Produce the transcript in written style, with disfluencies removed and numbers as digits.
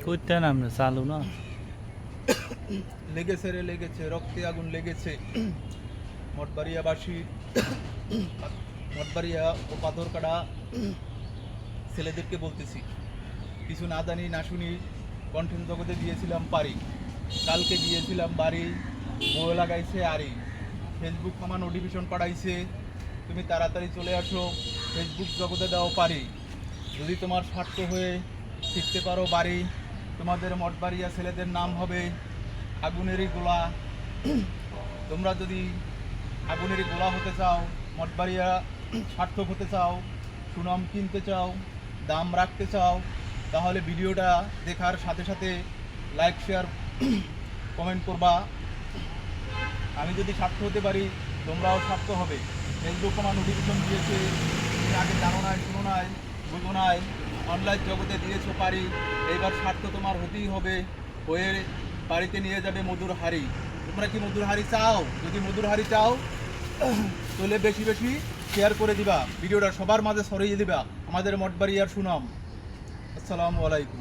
ফুটতে নামনে চালু না লেগেছে রে লেগেছে, রক্তে আগুন লেগেছে। মঠবাড়িয়াবাসী, মঠবাড়িয়া ও পাথরকাটা ছেলেদেরকে বলতেছি, কিছু না জানি না শুনি কন্টেন্ট জগতে দিয়েছিলাম পারি, কালকে গিয়েছিলাম বাড়ি, বউ লাগাইছে আরি, ফেসবুক আমার নোটিফিকেশন পাঠাইছে তুমি তাড়াতাড়ি চলে আসো, ফেসবুক জগতে দাও পারি। যদি তোমার স্বার্থ হয়ে শিখতে পারো বাড়ি, তোমাদের মঠবাড়িয়া ছেলেদের নাম হবে আগুনেরই গোলা। তোমরা যদি আগুনেরই গোলা হতে চাও, মঠবাড়িয়া সার্থক হতে চাও, সুনাম কিনতে চাও, দাম রাখতে চাও, তাহলে ভিডিওটা দেখার সাথে সাথে লাইক শেয়ার কমেন্ট করবা। আমি যদি স্বার্থ হতে পারি, তোমরাও স্বার্থ হবে। ফেসবুক আমার নোটিফিকেশন দিয়েছে, তুমি আগে জানো নাই, শুনো নাই, বুঝো নাই, অনলাইন জগতে দিয়েছো পারি, এইবার স্বার্থ তোমার হতেই হবে। হয়ে বাড়িতে নিয়ে যাবে মধুর হাড়ি। তোমরা কি মধুর হাড়ি চাও? যদি মধুর হাড়ি চাও তাহলে বেশি বেশি শেয়ার করে দিবা, ভিডিওটা সবার মাঝে ছড়িয়ে দিবা। আমাদের মঠবাড়িয়ার সুনাম। আসসালামু আলাইকুম।